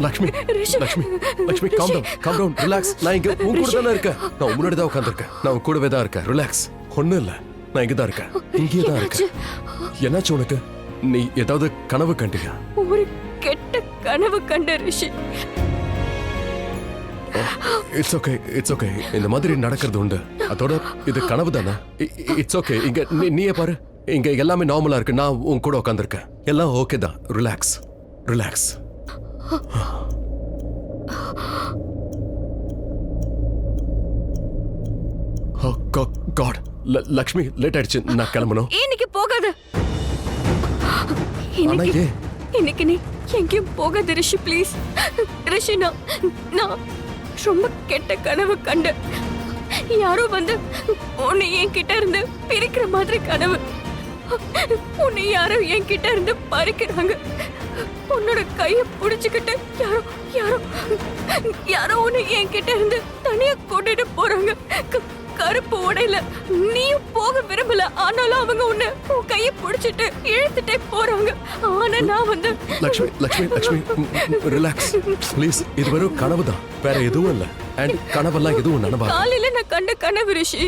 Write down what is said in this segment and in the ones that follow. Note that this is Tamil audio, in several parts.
Lakshmi Lakshmi Lakshmi calm down relax. நான் இங்க உன் கூட தானே இருக்கேன். நான் முன்னாடி தான் உட்கார்ந்திருக்கேன். நான் உன் கூடவே தான் இருக்கேன். ரிலாக்ஸ். ஒண்ணும் இல்ல, நான் இங்க தான் இருக்கேன். இங்கே தான் இருக்கேன். என்னாச்சு உனக்கு? நீ ஏதாவது கனவு கண்டியா? ஒரு கெட்ட கனவு கண்ட Rishi. It's okay, it's okay. இந்த மாதிரி நடக்கிறது உண்டு. அதோட இது கனவு தானே. It's okay. இங்க நீயே பாரு, இங்க எல்லாமே நார்மலா இருக்கு. நான் உன் கூட உட்கார்ந்திருக்கேன். எல்லாம் ஓகே தான். Relax relax. God, Lakshmi late ஆயிடுச்சு. நான் கிளம்பணும். இன்னைக்கு போகாத. இன்னைக்கு நீ எங்கேயும் போகாத ரிஷி, ப்ளீஸ். ரிஷி, நான் ரொம்ப கெட்ட கனவு கண்டேன். யாரோ வந்து உன்னை என்கிட்ட இருந்து பிரிக்கிற மாதிரி கனவு. உன்னை யாரோ என்கிட்ட இருந்து பறிக்கிறாங்க. உன்னோட கைய புடிச்சுக்கிட்டு யாரோ யாரோ யாரோ உன்னை என்கிட்ட இருந்து தனியா கூட்டிட்டு போறாங்க. கருப்பு உடையில. நீயும் போக விரும்பல, ஆனாலும் அவங்க உன்னை உன் கைய புடிச்சிட்டு இழுத்துட்டே போறாங்க. ஆனா நான் வந்து லக்ஷ்மி லக்ஷ்மி லக்ஷ்மி ரிலாக்ஸ் ப்ளீஸ். இது வெறும் கனவு தான், வேற எதுவும் இல்ல. அண்ட் கனவெல்லாம் எதுவும் நனவா. காலையில நான் கண்ட கனவு ரிஷி.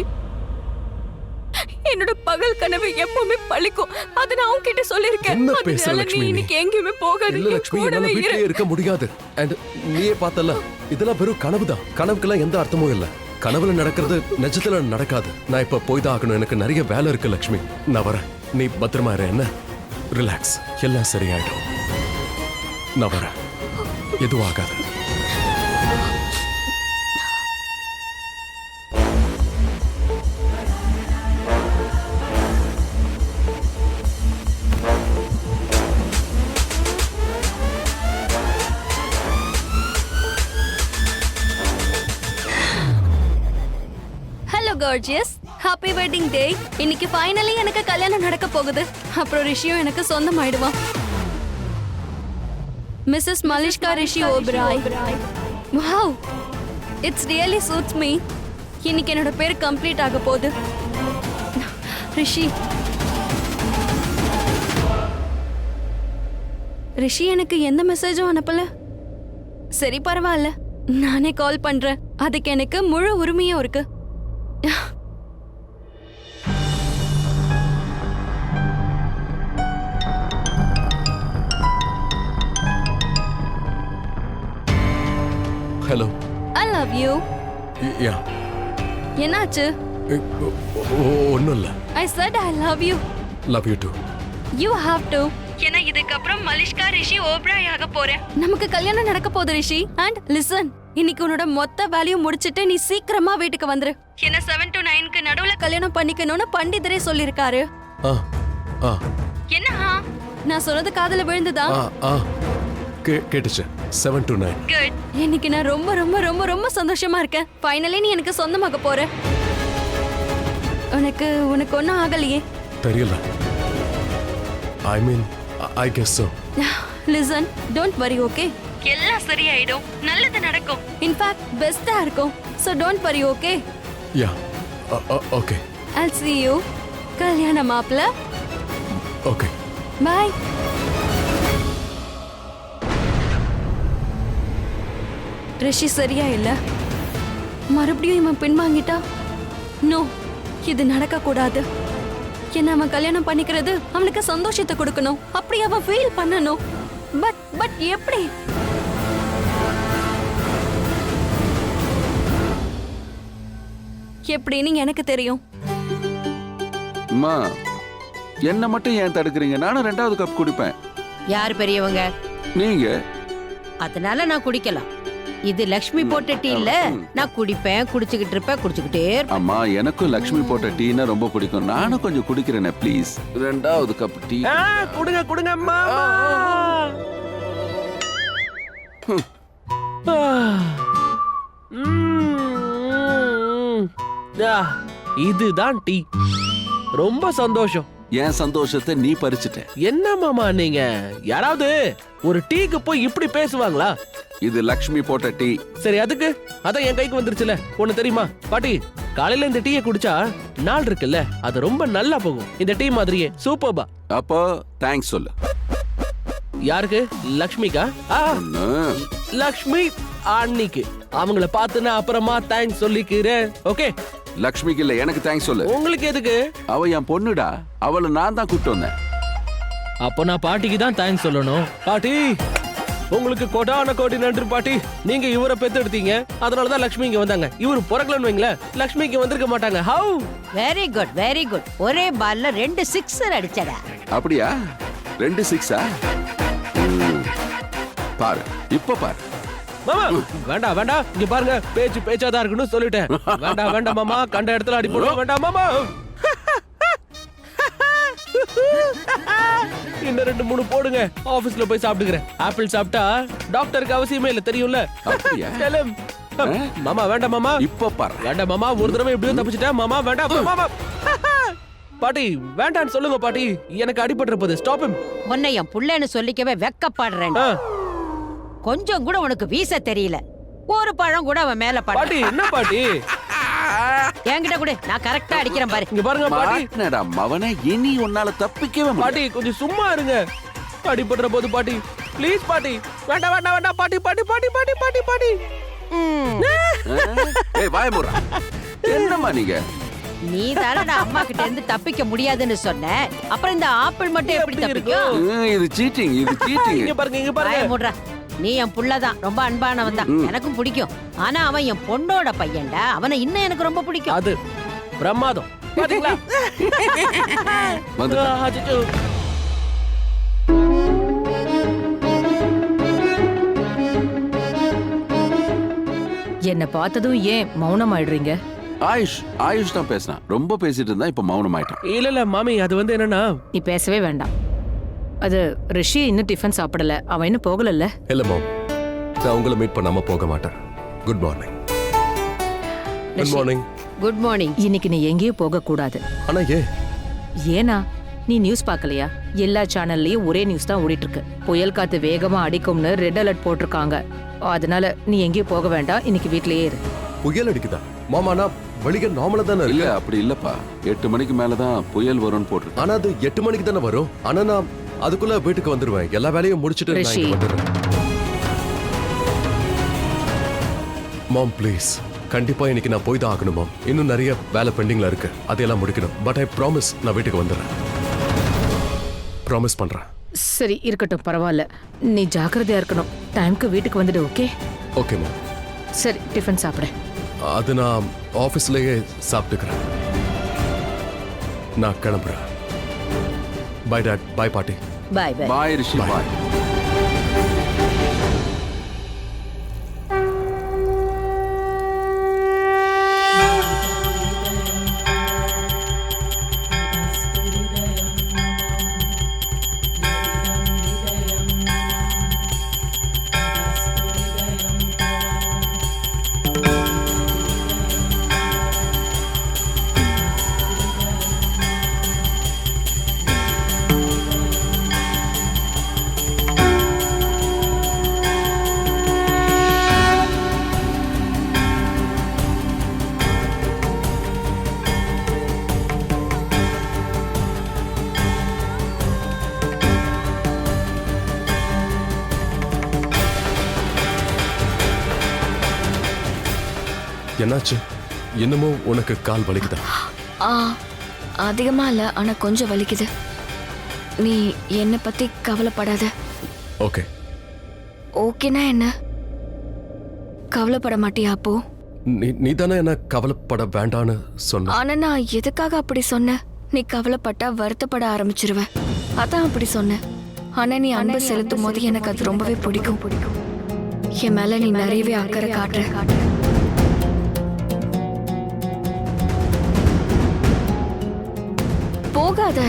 என்னோட பகல் கனவு எப்பவுமே பழிக்கும். அத நான் உன்கிட்ட சொல்லிருக்கேன். என்ன பேசுற லக்ஷ்மி? இன்னைக்கு எங்கேயுமே போகாத. இல்ல லக்ஷ்மி, என்னால வீட்லயே இருக்க முடியாது. அண்ட் நீயே பார்த்தல, இதெல்லாம் வெறும் கனவு தான். கனவுக்கெல்லாம் எந்த அர்த்தமும் இல்ல. கனவுல நடக்கிறது நிஜத்துல நடக்காது. நான் இப்ப போய் தான் ஆகணும். எனக்கு நிறைய வேலை இருக்கு லக்ஷ்மி. நான் வரேன். நீ பத்திரமா இரு. என்ன? ரிலாக்ஸ். எல்லாம் சரியாயிடும். நான் வரேன். எதுவும் ஆகாது. Gorgeous, happy wedding day. இன்னைக்கு ஃபைனலி எனக்கு கல்யாணம் நடக்க போகுது. அப்புறம் ரிஷியும் எனக்கு சொந்தமாயிடுவான். Mrs Malishka Rishi Oberoi. Wow, it's really suits me. இன்னைக்கு என்னோட பேர் கம்ப்ளீட் ஆக போகுது. ரிஷி எனக்கு எந்த மெசேஜும் அனுப்பல. சரி, பரவாயில்ல, நானே கால் பண்றேன். அதுக்கு எனக்கு முழு உரிமையும் இருக்கு. ஹலோ. I love you. யா. என்னாச்சு? ஒண்ணும் இல்ல. I said I love you. Love you too. You have to. ஏன்னா இதுக்கு அப்புறம் மலிஷ்கா ரிஷி ஓபராய் ஆக போறேன். நமக்கு கல்யாணம் நடக்க போகுது ரிஷி. And listen, இன்னைக்கு உன்னோட மொத்த வேலையை முடிச்சிட்டு நீ சீக்கிரமா வீட்டுக்கு வந்துரு. என்ன 7 to 9க்கு நடுவுல கல்யாணம் பண்ணிக்கணும்னு பண்டிதரே சொல்லிருக்காரு. என்ன? நான் சொன்னது காதுல விழுந்துதா? கேட்டுச்சு. 7 to 9. Good. இன்னைக்கு நான் ரொம்ப ரொம்ப ரொம்ப ரொம்ப சந்தோஷமா இருக்கேன். ஃபைனலி நீ எனக்கு சொந்தமாக போற. உனக்கு ஒண்ணும் ஆகலையே? தெரியல. I mean, I guess so. Listen, don't worry, okay? எல்லாம் சரியாயிடும். நல்லது நடக்கும். In fact, பெஸ்டா இருக்கும். So don't worry, okay? Yeah. Okay. I'll see you. கல்யாண மாப்ள. Okay. Bye. ரிஷி சரியா இல்ல. மறுபடியும் இவன் பின்வாங்கிட்டா? நோ, இது நடக்க கூடாது. என்ன அவன் கல்யாணம் பண்ணிக்கிறது அவனுக்கு சந்தோஷத்தை கொடுக்கணும். அப்படி அவன் ஃபீல் பண்ணணும். பட் எப்படி? எப்படின்னு எனக்கு தெரியும். அம்மா, என்ன மட்டும் ஏன் தடுக்கிறீங்க? நானும் 2வது கப் குடிப்பேன். யார் பெரியவங்க? நீங்க. அதனால நான் குடிக்கலாம். இது லக்ஷ்மி போட்ட டீ இல்ல. நான் குடிப்பேன், குடிச்சுக்கிட்டு இருப்பேன், குடிச்சுக்கிட்டே இருப்பேன். அம்மா, எனக்கும் லக்ஷ்மி போட்ட டீனா ரொம்ப பிடிக்கும். நானும் கொஞ்சம் குடிக்கிறேனே ப்ளீஸ். 2வது கப் டீ கொடுங்க அம்மா. இதுதான் டீ. ரொம்ப சந்தோஷம். என் சந்தோஷத்தை நீ பறிச்சுட்ட. என்ன மாமா நீங்க? யாராவது ஒரு டீக்கு போய் இப்படி பேசுவாங்களா? இது லக்ஷ்மி போட்ட டீ. சரி, அதுக்கு அதான் என் கைக்கு வந்துருச்சுல. ஒண்ணு தெரியுமா பாட்டி, காலையில இந்த டீயை குடிச்சா நாள் இருக்குல்ல, அது ரொம்ப நல்லா போகும். இந்த டீ மாதிரியே சூப்பர்பா. அப்போ தேங்க்ஸ் சொல்லு. யாருக்கு? லக்ஷ்மிக்கா? ஒண்ணு. லக்ஷ்மி அன்னிக்கு அவங்கள பார்த்து நான் அப்புறமா தேங்க்ஸ் சொல்லிக்கிறேன். ஓகே, லக்ஷ்மிக்கு இல்ல, எனக்கு தேங்க்ஸ் சொல்லு. உங்களுக்கு எதுக்கு? அவ என் பொண்ணுடா, அவளை நான் தான் கூப்பிட்டு வந்தேன். அப்போ நான் பாட்டிக்கு தான் தேங்க்ஸ் சொல்லணும். பாட்டி உங்களுக்கு கோடான கோடி நன்றி பாட்டி. நீங்க இவரை பெத்தெடுத்தீங்க, அதனாலதான் லக்ஷ்மி இங்க வந்தாங்க. இவரு பிறக்கலன்னு வைங்களேன், லக்ஷ்மி இங்க வந்திருக்க மாட்டாங்க. How? Very good very good. ஒரே பால்ல 2 சிக்ஸர் அடிச்சடா. அப்படியா? 2 6-ஆ? பாரு, இப்ப பாரு. மாமா வேண்டாம் வேண்டாம், இங்க பாருங்க, பேச்சாதான் இருக்குன்னு சொல்லிட்டேன். வேண்டாம் வேண்டாம் மாமா, கண்ட இடத்துல அடி போட வேண்டாம் மாமா. இன்னும் 2-3 போடுங்க, ஆபீஸ்ல போய் சாப்பிட்டுக்கிறேன். ஆப்பிள் சாப்பிட்டா டாக்டருக்கு அவசியமே இல்ல, தெரியும்ல. அப்படியா? Tell him. மாமா வேண்டாம் மாமா, இப்ப பாரு. வேண்டாம் மாமா, ஒரு தடவை எப்படியும் தப்பிச்சிட்டேன். மாமா வேண்டாம் மாமா. பாட்டி வேண்டான்னு சொல்லுங்க பாட்டி, எனக்கு அடிபட்டுற போது. Stop him. உன்னை என் புள்ளன்னு சொல்லிக்கவே வெக்கப்படுறேன். கொஞ்சம் கூட உனக்கு வீச தெரியல. ஒரு பழம் கூட அவன் மேல பட. பாட்டி என்ன பாட்டி? என்கிட்ட கூட நான் கரெக்டா அடிக்கிறேன் பாரு. இங்க பாருங்க பாட்டி. மாட்டினடா மவனே, இனி உன்னால தப்பிக்கவே முடியாது. பாட்டி கொஞ்சம் சும்மா இருங்க, அடிபடுற போது பாட்டி. ப்ளீஸ் பாட்டி, வேண்டாம் வேண்டாம் வேண்டாம் பாட்டி. பாட்டி பாட்டி பாட்டி பாட்டி பாட்டி. ஏய் வாய மூடுடா. என்னம்மா நீங்க? நீ தானடா அம்மா கிட்ட இருந்து தப்பிக்க முடியாதுன்னு சொன்ன. அப்புறம் இந்த ஆப்பிள் மட்டும் எப்படி தப்பிக்கும்? இது சீட்டிங், இது சீட்டிங். இங்க பாருங்க, இங்க வாய பாருங்க. மூடுறா. நீ என் புள்ளதான், ரொம்ப அன்பானவன் தான், எனக்கும் பிடிக்கும். ஆனா அவன் என் பொண்ணோட பையன்டா, அவனை இன்னும் எனக்கு ரொம்ப பிடிக்கும். அது பிரமாதம். பாத்தீங்களா? வந்து அச்சச்சோ. என்ன பார்த்ததும் ஏன் மௌனம் ஆயிடுறீங்க? ஆயுஷ் தான் பேசினான். ரொம்ப பேசிட்டு இருந்தா இப்ப மௌனம் ஆயிட்டான். இல்ல இல்ல மாமி, அது வந்து என்னன்னா, நீ பேசவே வேண்டாம். அது ரிஷி இன்னும் டிஃபன் சாப்பிடல, அவன் இன்னும் போகலல்ல. இல்ல மாம், நான் உங்களை மீட் பண்ணாம போக மாட்டேன். Good morning. Good morning. Good morning. இன்னைக்கு நீ எங்கேயும் போக கூடாது. ஆனா ஏனா நீ நியூஸ் பார்க்கலையா? எல்லா சேனல்லயும் ஒரே நியூஸ் தான் ஓடிட்டு இருக்கு. புயல் காத்து வேகமா அடிக்கும்னு ரெட் அலர்ட் போட்டிருக்காங்க. அதனால நீ எங்கேயும் போக வேண்டாம், இன்னைக்கு வீட்லயே இரு. புயல் அடிக்குதா மாமா? நான் வெளியே நார்மலா தானே இல்ல இருக்கு. அப்படி இல்லப்பா, 8 மணிக்கு மேலதான் புயல் வரும்னு போட்டிருக்கு. ஆனா அது 8 மணிக்கு தானே வரும். ஆனா நான் அதுக்குள்ள வீட்டுக்கு வந்துருவேன். எல்லா வேலையும் முடிச்சிட்டு நான் ரிஷி. இங்க வந்துடுறேன். மாம் ப்ளீஸ், கண்டிப்பா இன்னைக்கு நான் போய் தான் ஆகணும் மாம். இன்னும் நிறைய வேலை பெண்டிங்ல இருக்கு, அதையெல்லாம் முடிக்கணும். பட் ஐ ப்ராமிஸ், நான் வீட்டுக்கு வந்துடுறேன். ப்ராமிஸ் பண்றேன். சரி இருக்கட்டும், பரவாயில்ல. நீ ஜாக்கிரதையா இருக்கணும். டைம்க்கு வீட்டுக்கு வந்துடு. ஓகே? Okay ma'am. சரி, டிஃபன் சாப்பிடு. அது நான் ஆபீஸ்லயே சாப்பிட்டுக்கிறேன். நான் கிளம்புறேன். By dot. பை பாட்டி. பாய் பாய். பாய் ரிஷி, பாய். என்னாச்சு? இன்னமும் உனக்கு கால் வலிக்குதா? அதிகமா இல்ல, ஆனா கொஞ்சம் வலிக்குது. நீ என்ன பத்தி கவலைப்படாத. ஓகே. ஓகேனா என்ன? கவலைப்பட மாட்டியா அப்போ? நீ தானே என்ன கவலைப்பட வேண்டான்னு சொன்ன. ஆனா நான் எதுக்காக அப்படி சொன்னேன்? நீ கவலைப்பட்டா வருத்தப்பட ஆரம்பிச்சிருவ, அதான் அப்படி சொன்னேன். ஆனா நீ அன்பு செலுத்தும் போது எனக்கு அது ரொம்பவே பிடிக்கும். என் மேல நீ நிறையவே அக்கறை காட்டுற. போகாத.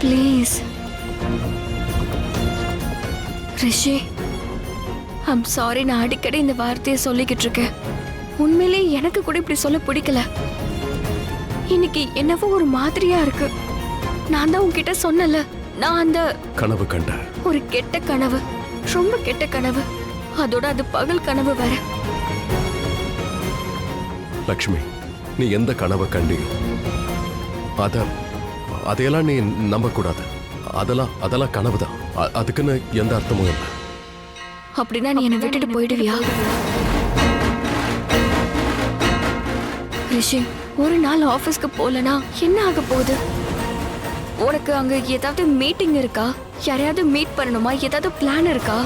Please Rishi, I'm sorry. நான் அடிக்கடி இந்த வார்த்தையை சொல்லிக்கிட்டு இருக்கேன். உண்மையிலே எனக்கு கூட இப்படி சொல்ல பிடிக்கல. இன்னைக்கு என்னவோ ஒரு மாதிரியா இருக்கு. நான் தான் உன்கிட்ட சொன்னல, நான் அந்த கனவு கண்ட. ஒரு கெட்ட கனவு, ரொம்ப கெட்ட கனவு. அதோட அது பகல் கனவு வேற. லக்ஷ்மி, நீ எந்த கனவை கண்டியோ அதையெல்லாம் நீ நம்ப கூடாது. அதெல்லாம் கனவுதான். அதுக்குன்னு எந்த அர்த்தமும் இல்லை. அப்படின்னா நீ என்னை விட்டுட்டு போயிடுவியா? ரிஷி, ஒரு நாள் ஆபீஸ்க்கு போலனா என்ன ஆக போகுது? உனக்கு அங்க ஏதாவது மீட்டிங் இருக்கா? யாரையாவது மீட் பண்ணணுமா? ஏதாவது பிளான் இருக்கா?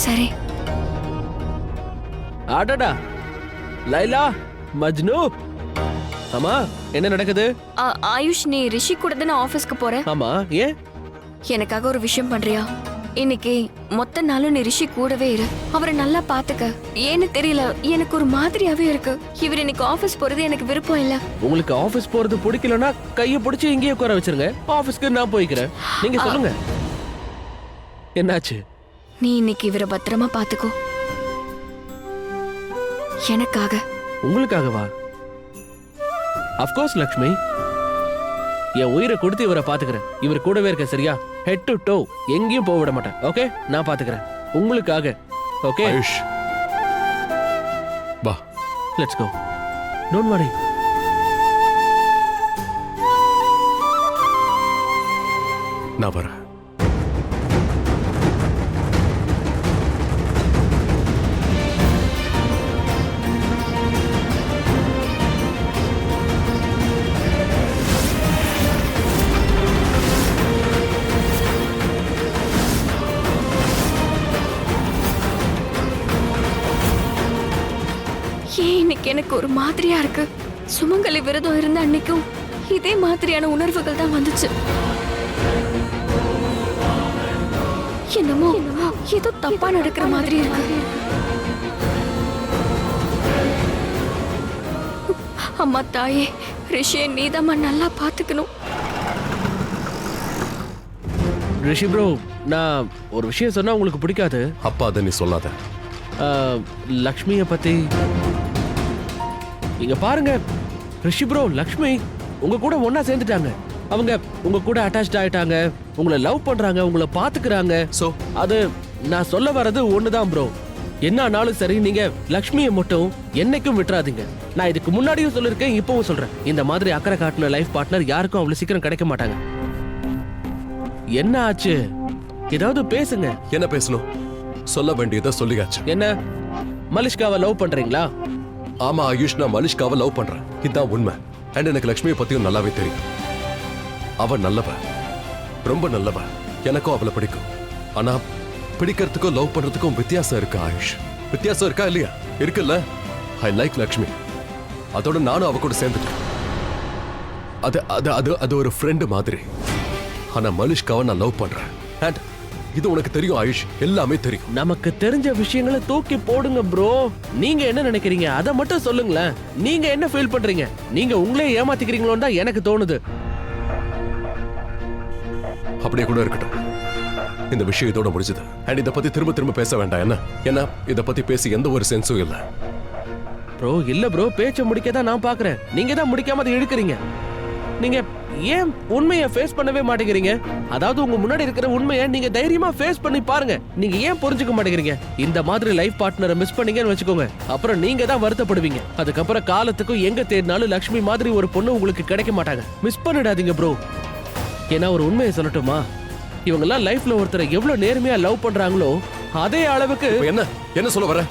சரி. அடடா லைலா, மஜ்னு. ஆமா, என்ன நடக்குது? ஆயுஷ், நீ ரிஷி கூட தானே ஆபீஸ்க்கு போற? ஆமா, ஏன்? எனக்காக ஒரு விஷயம் பண்றியா? இன்னைக்கு மொத்த நாளும் நீ ரிஷி கூடவே இரு. அவரை நல்லா பாத்துக்க. ஏன்னு தெரியல, எனக்கு ஒரு மாதிரியாவே இருக்கு. இவர் இன்னைக்கு ஆபீஸ் போறது எனக்கு விருப்பம் இல்ல. உங்களுக்கு ஆபீஸ் போறது பிடிக்கலன்னா கைய பிடிச்சு இங்கேயே உட்கார வச்சிருங்க. ஆபீஸ்க்கு நான் போய்க்கிறேன். நீங்க சொல்லுங்க, என்னாச்சு? நீ இன்னைக்கு இவரை பத்திரமா பாத்துக்கோ. எனக்காக. உங்களுக்காகவா? அப்கோர்ஸ் லக்ஷ்மி, என் உயிரை கொடுத்து இவரை பாத்துக்கிறேன். இவர் கூடவே இருக்க, சரியா? ஹெட் டு டோ எங்கேயும் போக விட மாட்டேன். ஓகே, நான் பாத்துக்கிறேன் உங்களுக்காக. ஓகே ஆயுஷ், வா. Let's go. Don't worry. நான் வரேன். ஏன் இன்னைக்கு எனக்கு ஒரு மாதிரியா இருக்கு? சுமங்கலி விரதம் இருந்த அன்னைக்கும் இதே மாதிரியான உணர்வுகள் தான் வந்துச்சு. என்னமோ ஏதோ தப்பா நடக்கிற மாதிரி இருக்கு. அம்மா தாயே, ரிஷியை நீதாம்மா நல்லா பாத்துக்கணும். ரிஷி ப்ரோ, நான் ஒரு விஷயம் சொன்னா உங்களுக்கு பிடிக்காது. அப்பா அதை நீ சொல்லாத. லக்ஷ்மியை பத்தி இங்க பாருங்க ரிஷி ப்ரோ, லக்ஷ்மி உங்க கூட ஒன்னா சேர்ந்துட்டாங்க. அவங்க உங்க கூட அட்டாச்ட் ஆயிட்டாங்க, உங்களை லவ் பண்றாங்க, உங்களை பாத்துக்கிறாங்க. சோ அது நான் சொல்ல வர்றது ஒண்ணுதான் ப்ரோ. என்ன ஆனாலும் சரி, நீங்க லக்ஷ்மியை மட்டும் என்னைக்கும் விட்டுறாதீங்க. நான் இதுக்கு முன்னாடியும் சொல்லிருக்கேன், இப்பவும் சொல்றேன். இந்த மாதிரி அக்கறை காட்டின லைஃப் பார்ட்னர் யாருக்கும் அவ்வளவு சீக்கிரம் கிடைக்க மாட்டாங்க. என்ன ஆச்சு? ஏதாவது பேசுங்க. என்ன பேசணும்? சொல்ல வேண்டியதை சொல்லியாச்சு. என்ன, மலிஷ்காவை லவ் பண்றீங்களா? ஆமா ஆயுஷ், நான் மலிஷ்காவை லவ் பண்றேன். இதுதான் உண்மை. அண்ட் எனக்கு லக்ஷ்மியை பத்தியும் நல்லாவே தெரியும். அவ நல்லவ, ரொம்ப நல்லவ. எனக்கும் அவளை பிடிக்கும். ஆனா பிடிக்கிறதுக்கும் லவ் பண்றதுக்கும் வித்தியாசம் இருக்கு ஆயுஷ். வித்தியாசம் இருக்கா இல்லையா? இருக்குல்ல. I like Lakshmi. அதோட நானும் அவ கூட சேர்ந்துட்டேன். அது அது அது அது ஒரு ஃப்ரெண்டு மாதிரி. ஆனா மலிஷ்காவை நான் லவ் பண்றேன். அண்ட் இது உனக்கு தெரியும் ஆயுஷ், எல்லாமே தெரியும். நமக்கு தெரிஞ்ச விஷயங்களை தூக்கி போடுங்க ப்ரோ. நீங்க என்ன நினைக்கிறீங்க அதை மட்டும் சொல்லுங்களேன். நீங்க என்ன ஃபீல் பண்றீங்க? நீங்க உங்களே ஏமாத்திக்கிறீங்களோன்னு தான் எனக்கு தோணுது. அப்படியே கூட இருக்கட்டும். இந்த விஷயம் இதோட முடிஞ்சது. அண்ட் இதை பத்தி திரும்ப திரும்ப பேச வேண்டாம். என்ன இதை பத்தி பேசி எந்த ஒரு சென்ஸும் இல்ல ப்ரோ. இல்ல ப்ரோ, பேச்ச முடிக்க தான் நான் பாக்குறேன். நீங்க தான் முடிக்காம அதை இழுக்கிறீங்க. நீங்க ஏன் உண்மையை ஃபேஸ் பண்ணவே மாட்டேங்கிறீங்க? அதாவது உங்க முன்னாடி இருக்கிற உண்மையை நீங்க தைரியமா ஃபேஸ் பண்ணி பாருங்க. நீங்க ஏன் புரிஞ்சுக்க மாட்டேங்கிறீங்க? இந்த மாதிரி லைஃப் பார்ட்னரை மிஸ் பண்ணீங்கன்னு வச்சுக்கோங்க, அப்புறம் நீங்க தான் வருத்தப்படுவீங்க. அதுக்கப்புறம் காலத்துக்கும் எங்க தேடினாலும் லக்ஷ்மி மாதிரி ஒரு பொண்ணு உங்களுக்கு கிடைக்க மாட்டாங்க. மிஸ் பண்ணிடாதீங்க ப்ரோ. ஏன்னா ஒரு உண்மையை சொல்லட்டுமா, இவங்கெல்லாம் லைஃப்ல ஒருத்தரை எவ்வளவு நேர்மையா லவ் பண்றாங்களோ அதே அளவுக்கு. என்ன சொல்ல வர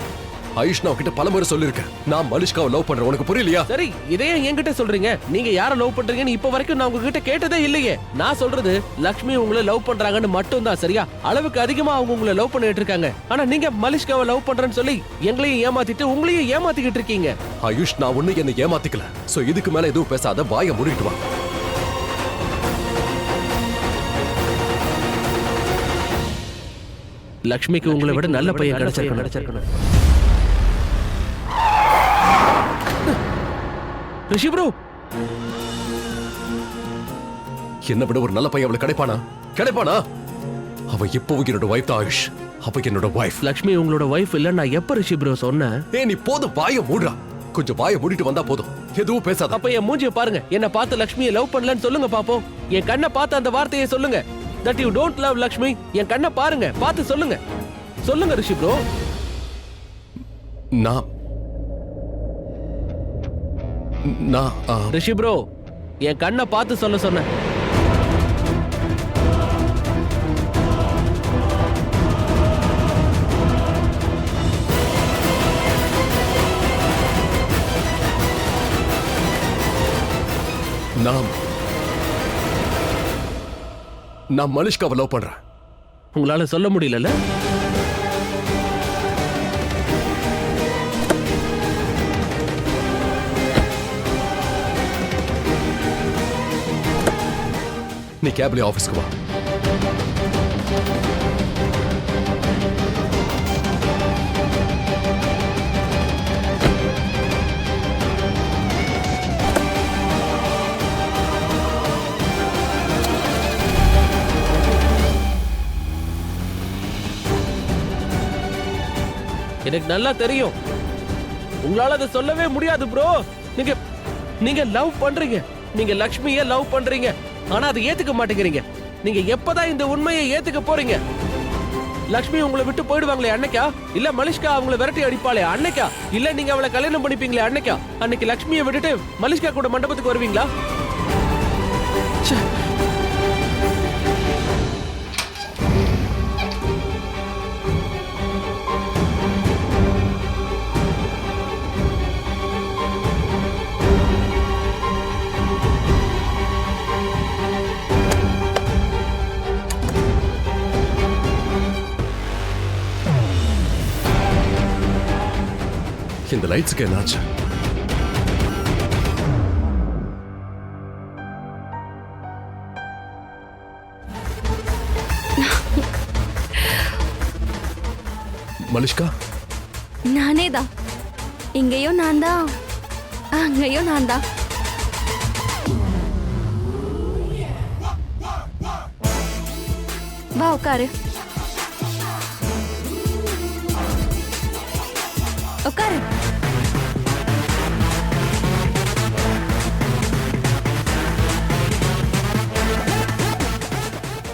ஆயுஷ்? நான் கிட்ட பலமுறை சொல்லிருக்கேன், நான் மலிஷ்காவை லவ் பண்றேன். உனக்கு புரியலையா? சரி, இதையே என்கிட்ட சொல்றீங்க. நீங்க யாரை லவ் பண்றீங்கன்னு இப்ப வரைக்கும் நான் உங்ககிட்ட கேட்டதே இல்லையே. நான் சொல்றது லக்ஷ்மி உங்களை லவ் பண்றாங்கன்னு மட்டும் தான், சரியா? அளவுக்கு அதிகமா அவங்க உங்களை லவ் பண்ணிட்டு இருக்காங்க. ஆனா நீங்க மலிஷ்காவை லவ் பண்றேன்னு சொல்லி எங்களையும் ஏமாத்திட்டு உங்களையும் ஏமாத்திக்கிட்டு இருக்கீங்க. ஆயுஷ், நான் ஒண்ணு என்ன ஏமாத்திக்கல. சோ இதுக்கு மேல எதுவும் பேசாத, வாயை மூடிட்டு வா. லக்ஷ்மிக்கு உங்களை விட நல்ல பையன் கிடைச்சிருக்கணும். ரிஷி ப்ரோ, என்ன விட ஒரு நல்ல பையன் அவளுக்கு கிடைப்பானா? அவ எப்பவும் என்னோட வைஃப் தான் ஆயுஷ். அவ என்னோட வைஃப். லக்ஷ்மி உங்களோட வைஃப் இல்ல நான் எப்ப ரிஷி ப்ரோ சொன்னேன்? நீ போதும், வாயை மூடுறா. கொஞ்சம் வாயை மூடிட்டு வந்தா போதும், எதுவும் பேசாத. அப்ப என் மூஞ்சியை பாருங்க. என்ன பார்த்து லக்ஷ்மியை லவ் பண்ணலன்னு சொல்லுங்க பாப்போம். என் கண்ணை பார்த்து அந்த வார்த்தையை சொல்லுங்க. That you don't love Lakshmi? என் கண்ணை பாருங்க, பார்த்து சொல்லுங்க. சொல்லுங்க ரிஷி ப்ரோ. நான் நான் ரிஷி ப்ரோ, என் கண்ணை பார்த்து சொல்ல சொன்னேன். நான் மலிஷ்காவை லவ் பண்றேன். உங்களால சொல்ல முடியல? நீ கேப்ல ஆபீஸ்க்கு வா. எனக்கு நல்லா தெரியும் உங்களால அதை சொல்லவே முடியாது ப்ரோ. நீங்க நீங்க லவ் பண்றீங்க, நீங்க லக்ஷ்மியை லவ் பண்றீங்க, ஆனா அதை ஏத்துக்க மாட்டேங்கிறீங்க. நீங்க எப்பதான் இந்த உண்மையை ஏத்துக்க போறீங்க? லக்ஷ்மி உங்களை விட்டு போயிடுவாங்களே அன்னைக்கா? இல்ல மலிஷ்கா அவங்கள விரட்டி அடிப்பாளே அன்னைக்கா? இல்ல நீங்க அவளை கல்யாணம் பண்ணிப்பீங்களே அன்னைக்கா? அன்னைக்கு லக்ஷ்மியை விட்டுட்டு மலிஷ்கா கூட மண்டபத்துக்கு வருவீங்களா? இந்த லைட்ஸ்க்கு என்னாச்சு? மலிஷ்கா, நானே தான். இங்கேயும் நான் தான், அங்கேயும் நான் தான். வா உட்காரு. உட்காரு.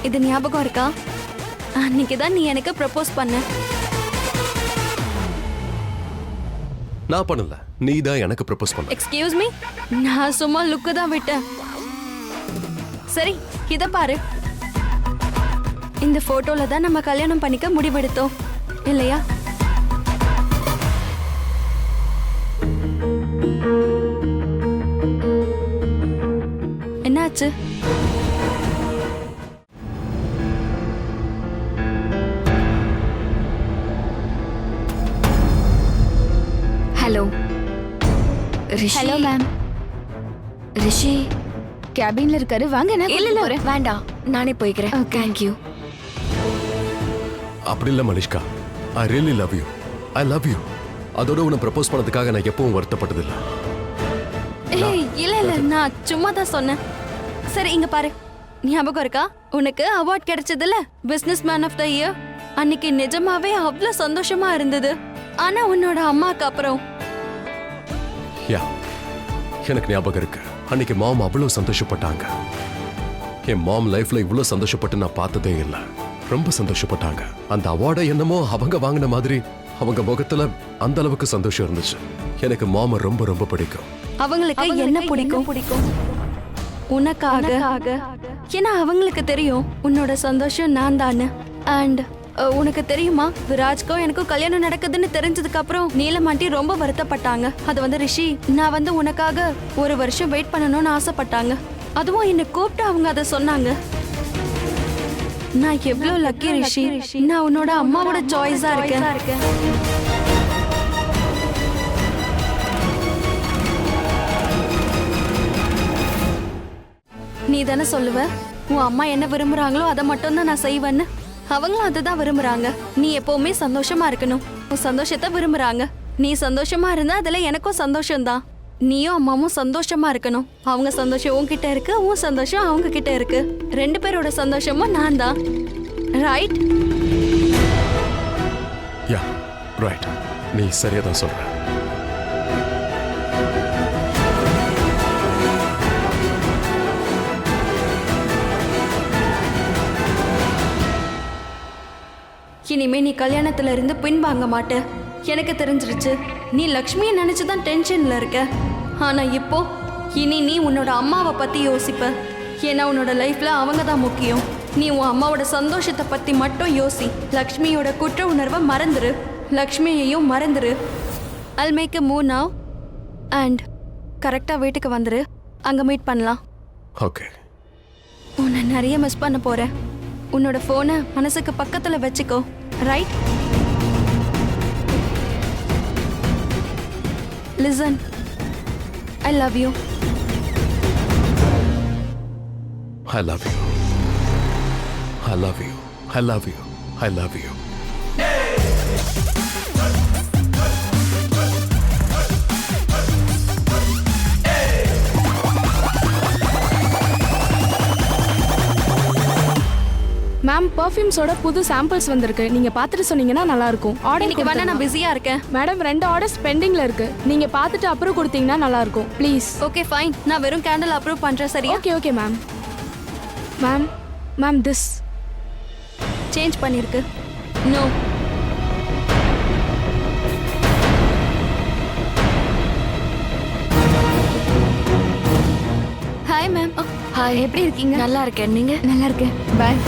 இது ஞாபகம் இருக்கா? அன்னைக்கு தான் நீ எனக்கு ப்ரப்போஸ் பண்ண. நான் பண்ணல, நீ தான் எனக்கு ப்ரப்போஸ் பண்ண. எக்ஸ்கியூஸ் மீ, நான் சும்மா லுக்கு தான் விட்டேன். சரி, இத பாரு. இந்த போட்டோல தான் நம்ம கல்யாணம் பண்ணிக்க முடிவெடுத்தோம் இல்லையா? என்னாச்சு? Hello Rishi. Hello ma'am. Rishi கேபின்ல இருக்காரு, வாங்க. நான் இல்ல இல்ல போறேன். வேண்டாம், நானே போய்க்கிறேன். Thank you. அப்படி இல்ல Malishka, I really love you. I love you. அதோட உன்னை ப்ரப்போஸ் பண்ணதுக்காக நான் எப்பவும் வருத்தப்பட்டதில்லை. ஏய் இல்ல இல்ல, நான் சும்மா தான் சொன்னேன். சரி இங்க பாரு, ஞாபகம் இருக்கா உனக்கு அவார்ட் கிடைச்சதுல, business man of the year? அன்னைக்கு நிஜமாவே அவ்வளவு சந்தோஷமா இருந்தது. ஆனா உன்னோட அம்மாக்கு அப்புறம் யா, எனக்கு ஞாபகம் இருக்கு. அன்னைக்கு மாம் அவ்வளவு சந்தோஷப்பட்டாங்க. என் மாம் லைஃப்ல இவ்வளவு சந்தோஷப்பட்டு நான் பார்த்ததே இல்லை. ரொம்ப சந்தோஷப்பட்டாங்க. அந்த அவார்டை என்னமோ அவங்க வாங்கின மாதிரி அவங்க முகத்துல அந்த அளவுக்கு சந்தோஷம் இருந்துச்சு. எனக்கு மாம ரொம்ப ரொம்ப பிடிக்கும். அவங்களுக்கு என்ன பிடிக்கும்? உனக்காக. ஏன்னா அவங்களுக்கு தெரியும் உன்னோட சந்தோஷம் நான் தானே. அண்ட் உனக்கு தெரியுமா, விராஜ்க்கும் எனக்கும் கல்யாணம் நடக்குதுன்னு தெரிஞ்சதுக்கு அப்புறம் நீலமாண்டி ரொம்ப வருத்தப்பட்டாங்க. அது வந்து ரிஷி, நான் உனக்காக 1 வருஷம் வெயிட் பண்ணணும்னு ஆசைப்பட்டாங்க. அதுவும் என்னை கூப்பிட்டு அவங்க அதை சொன்னாங்க. நான் எவ்வளவு லக்கி ரிஷி, நான் உன்னோட அம்மாவோட சாய்ஸா இருக்கேன். நீ தானே சொல்லுவ, உன் அம்மா என்ன விரும்புறாங்களோ அதை மட்டும் தான் நான் செய்வேன்னு. அவங்களும் அதை தான் விரும்புறாங்க. நீ எப்பவுமே சந்தோஷமா இருக்கணும், உன் சந்தோஷத்தை விரும்புறாங்க. நீ சந்தோஷமா இருந்தா அதுல எனக்கும் சந்தோஷம்தான். நீயும் அம்மாவும் சந்தோஷமா இருக்கணும். அவங்க சந்தோஷம் உன்கிட்ட இருக்கு, உன் சந்தோஷம் அவங்க கிட்ட இருக்கு. 2 பேரோட சந்தோஷமும் நான் தான். ரைட்? யா ரைட், நீ சரியா தான் சொல்ற. இனிமே நீ கல்யாணத்துல இருந்து பின்வாங்க மாட்ட. எனக்கு தெரிஞ்சிருச்சு நீ லக்ஷ்மியை நினைச்சுதான் டென்ஷன்ல இருக்க. ஆனா இப்போ இனி நீ உன்னோட அம்மாவை பத்தி யோசிப்ப. ஏன்னா உன்னோட லைஃப்ல அவங்க தான் முக்கியம். நீ உன் அம்மாவோட சந்தோஷத்தை பத்தி மட்டும் யோசி. லக்ஷ்மியோட குற்ற உணர்வை மறந்துரு. லக்ஷ்மியையும் மறந்துரு. I'll make a move now and கரெக்டாக வீட்டுக்கு வந்துரு. அங்கே மீட் பண்ணலாம். ஓகே. உன்னை நிறைய மிஸ் பண்ண போகிறேன். உன்னோட ஃபோனை மனசுக்கு பக்கத்தில் வச்சுக்கோ. Right? Listen, I love you. I love you. I love you. I love you. I love you. Ma'am பர்ஃப்யூம்ஸோட புது சாம்பிள்ஸ் வந்திருக்கு. நீங்க பார்த்துட்டு சொன்னீங்கன்னா நல்லா இருக்கும். இன்னைக்கு வேணா நான் பிஸியாக இருக்கேன். மேடம் 2 ஆர்டர்ஸ் பெண்டிங்ல இருக்கு. நீங்க பார்த்துட்டு அப்ரூவ் கொடுத்தீங்கன்னா நல்லா இருக்கும் ப்ளீஸ். ஓகே ஃபைன், நான் வெறும் கேண்டில் அப்ரூவ் பண்ணுறேன். சரியா? Okay okay ma'am. Ma'am ma'am this change பண்ணிருக்கு. நோ. Hi ma'am. ஹாய், எப்படி இருக்கீங்க? நல்லா இருக்கேன். நீங்க? நல்லா இருக்கேன். பாய்.